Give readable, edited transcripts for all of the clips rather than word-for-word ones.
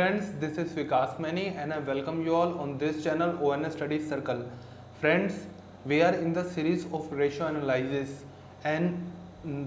friends, this is Vikas Mani and I welcome you all on this channel ONS Studies Circle. Friends, we are in the series of ratio analysis and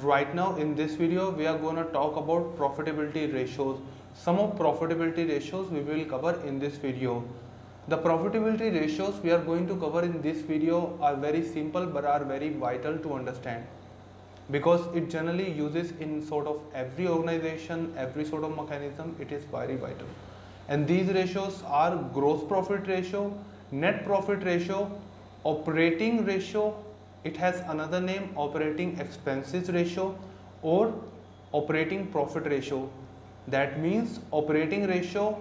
right now in this video we are going to talk about profitability ratios. Some of profitability ratios we will cover in this video. The profitability ratios we are going to cover in this video are very simple but are very vital to understand, because it generally uses in sort of every organization, every sort of mechanism. It is very vital, and these ratios are gross profit ratio, net profit ratio, operating ratio, it has another name, operating expenses ratio, or operating profit ratio. That means operating ratio,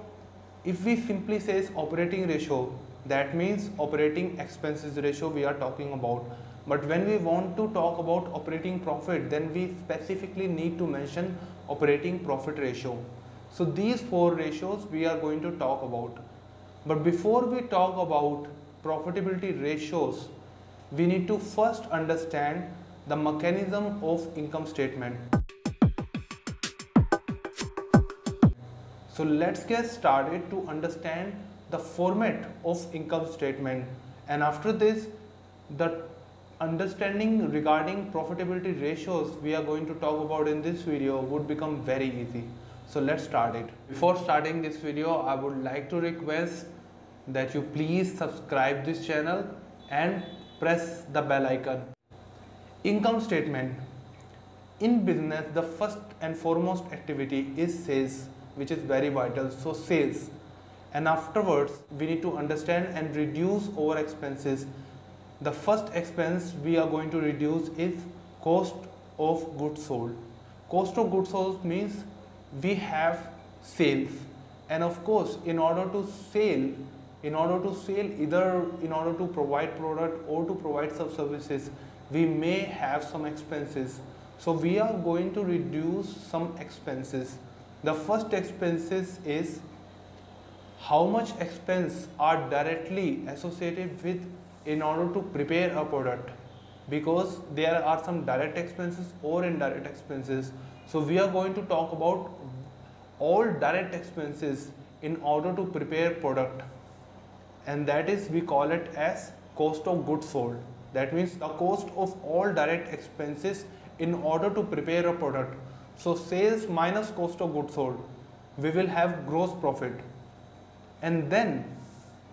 if we simply says operating ratio, that means operating expenses ratio we are talking about. But when we want to talk about operating profit, then we specifically need to mention operating profit ratio. So these four ratios we are going to talk about. But before we talk about profitability ratios, we need to first understand the mechanism of income statement. So let's get started to understand the format of income statement, and after this the understanding regarding profitability ratios we are going to talk about in this video would become very easy. So let's start it. Before starting this video, I would like to request that you please subscribe this channel and press the bell icon. Income statement. In business, the first and foremost activity is sales, which is very vital. So sales, and afterwards we need to understand and reduce our expenses. The first expense we are going to reduce is cost of goods sold. Cost of goods sold means we have sales, and of course in order to sell, either in order to provide product or to provide some services, we may have some expenses. So we are going to reduce some expenses. The first expenses is how much expense are directly associated with in order to prepare a product, because there are some direct expenses or indirect expenses. So we are going to talk about all direct expenses in order to prepare product, and that is we call it as cost of goods sold. That means the cost of all direct expenses in order to prepare a product. So sales minus cost of goods sold, we will have gross profit, and then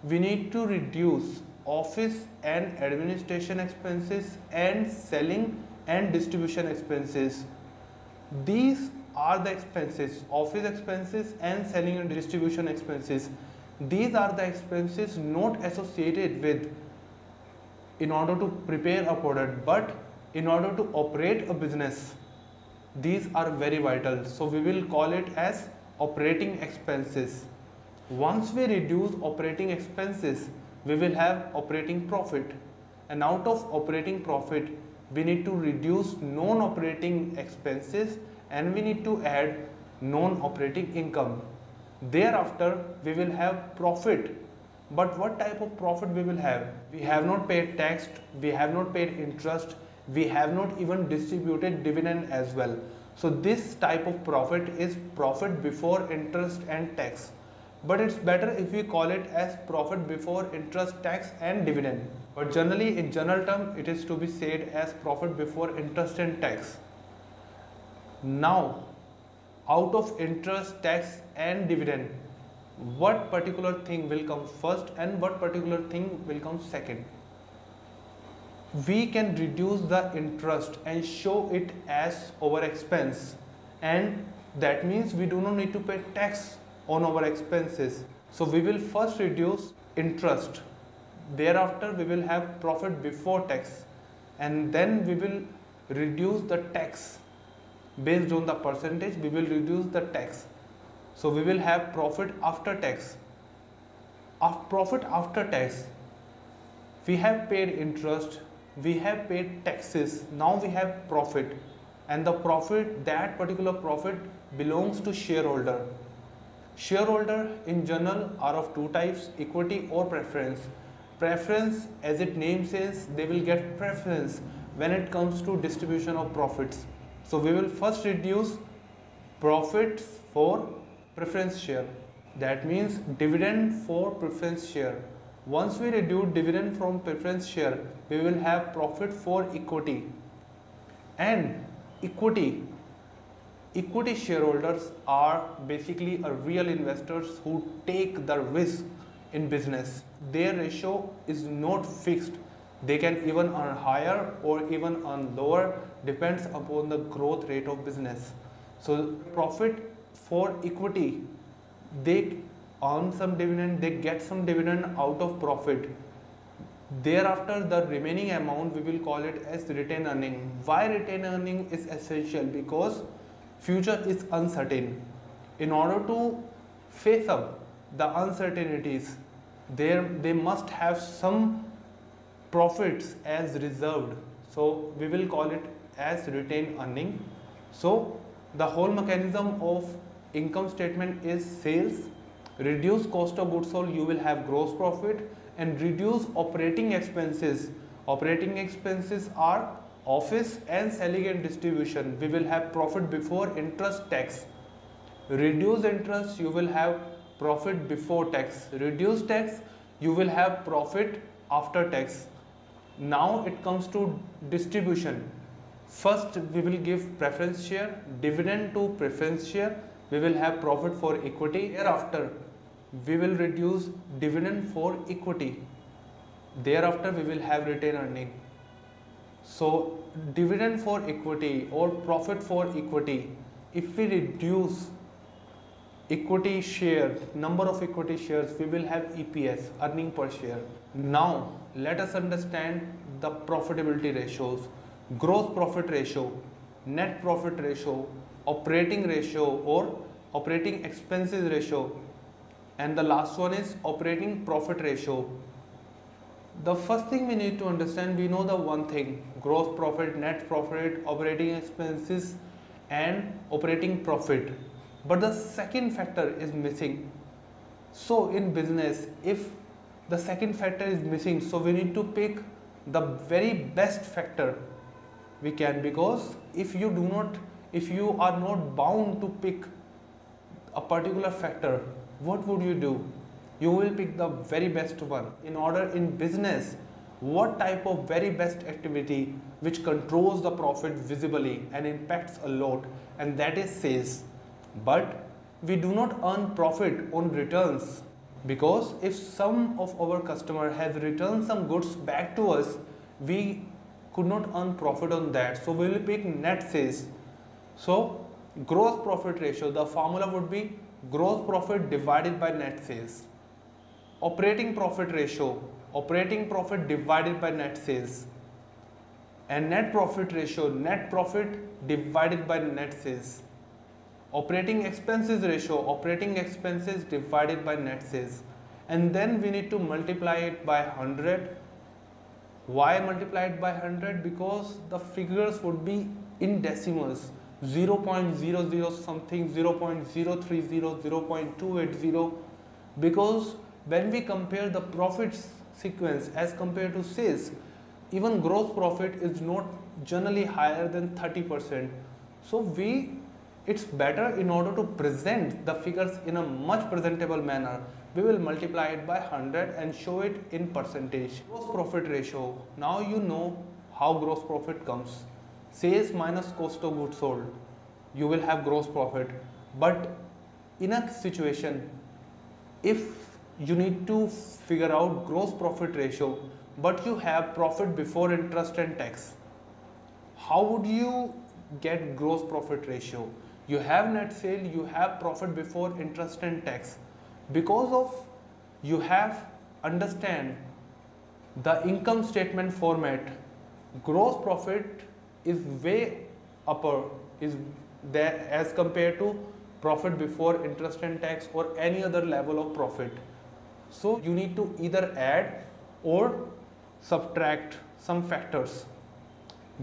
we need to reduce office and administration expenses and selling and distribution expenses. These are the expenses, office expenses and selling and distribution expenses. These are the expenses not associated with in order to prepare a product, but in order to operate a business. These are very vital, so we will call it as operating expenses. Once we reduce operating expenses, we will have operating profit, and out of operating profit we need to reduce non-operating expenses and we need to add non-operating income. Thereafter we will have profit. But what type of profit we will have? We have not paid tax, we have not paid interest, we have not even distributed dividend as well. So this type of profit is profit before interest and tax. But it's better if we call it as profit before interest, tax and dividend. But generally in general term it is to be said as profit before interest and tax. Now out of interest, tax and dividend, what particular thing will come first and what particular thing will come second? We can reduce the interest and show it as our expense, and that means we do not need to pay tax on our expenses. So we will first reduce interest, thereafter we will have profit before tax, and then we will reduce the tax. Based on the percentage we will reduce the tax, so we will have profit after tax. Profit after tax, we have paid interest, we have paid taxes, now we have profit, and the profit, that particular profit belongs to shareholder. Shareholder in general are of two types, equity or preference. Preference, as its name says, they will get preference when it comes to distribution of profits. So we will first reduce profits for preference share. That means dividend for preference share. Once we reduce dividend from preference share, we will have profit for equity. And equity shareholders are basically a real investors who take the risk in business. Their ratio is not fixed. They can even earn higher or even earn lower, depends upon the growth rate of business. So profit for equity, they earn some dividend, they get some dividend out of profit. Thereafter, the remaining amount we will call it as retained earning. Why retained earning is essential? Because future is uncertain. In order to face up the uncertainties, they must have some profits as reserved. So we will call it as retained earning. So the whole mechanism of income statement is sales, reduce cost of goods sold, you will have gross profit, and reduce operating expenses. Operating expenses are office and selling and distribution. We will have profit before interest tax. Reduce interest, you will have profit before tax. Reduce tax, you will have profit after tax. Now it comes to distribution. First we will give preference share, dividend to preference share, we will have profit for equity. Thereafter we will reduce dividend for equity. Thereafter we will have retained earning. So dividend for equity or profit for equity, if we reduce equity share, number of equity shares, we will have EPS, earning per share. Now let us understand the profitability ratios. Gross profit ratio, net profit ratio, operating ratio or operating expenses ratio, and the last one is operating profit ratio. The first thing we need to understand, we know the one thing: gross profit, net profit, operating expenses and operating profit. But the second factor is missing. So in business, if the second factor is missing, so we need to pick the very best factor we can, because if you are not bound to pick a particular factor, what would you do? You will pick the very best one. In business, what type of very best activity which controls the profit visibly and impacts a lot, and that is sales. But we do not earn profit on returns, because if some of our customer has returned some goods back to us, we could not earn profit on that. So we will pick net sales. So gross profit ratio, the formula would be gross profit divided by net sales. Operating profit ratio, operating profit divided by net sales. And net profit ratio, net profit divided by net sales. Operating expenses ratio, operating expenses divided by net sales. And then we need to multiply it by 100. Why multiply it by 100? Because the figures would be in decimals, 0.00 something, 0.030, 0.280, because when we compare the profits sequence as compared to sales, even gross profit is not generally higher than 30%. So it's better, in order to present the figures in a much presentable manner, we will multiply it by 100 and show it in percentage. Gross profit ratio, now you know how gross profit comes. Sales minus cost of goods sold, you will have gross profit. But in a situation, if you need to figure out gross profit ratio, but you have profit before interest and tax, how would you get gross profit ratio? You have net sale, you have profit before interest and tax. Because of you have understand the income statement format, gross profit is way upper, is there as compared to profit before interest and tax or any other level of profit. So you need to either add or subtract some factors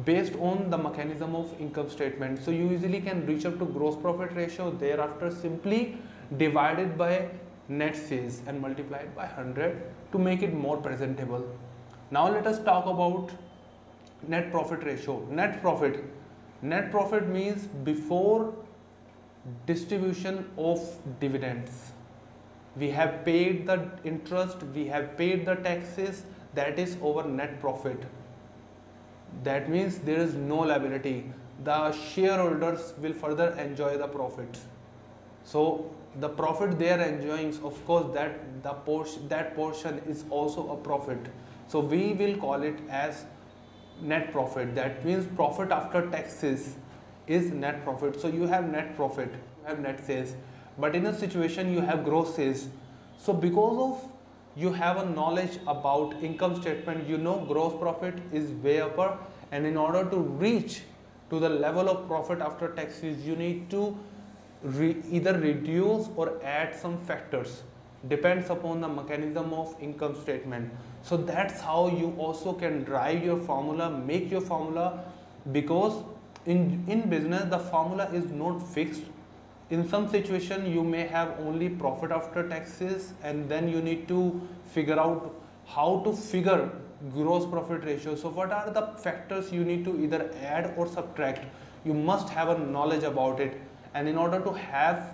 based on the mechanism of income statement. So you easily can reach up to gross profit ratio, thereafter simply divide it by net sales and multiply it by 100 to make it more presentable. Now let us talk about net profit ratio. Net profit means before distribution of dividends. we have paid the interest, we have paid the taxes, that is our net profit. That means there is no liability. The shareholders will further enjoy the profits. So the profit they are enjoying, of course, that portion is also a profit. So we will call it as net profit. That means profit after taxes is net profit. So you have net profit, you have net sales, but in a situation you have gross sales. So because of you have a knowledge about income statement, you know gross profit is way upper, and in order to reach to the level of profit after taxes, you need to either reduce or add some factors, depends upon the mechanism of income statement. So that's how you also can drive your formula, make your formula, because in business the formula is not fixed. In some situation you may have only profit after taxes, and then you need to figure out how to figure gross profit ratio. So what are the factors you need to either add or subtract? You must have a knowledge about it, and in order to have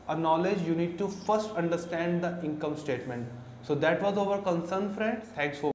a knowledge, you need to first understand the income statement. So that was our concern, friends. Thanks for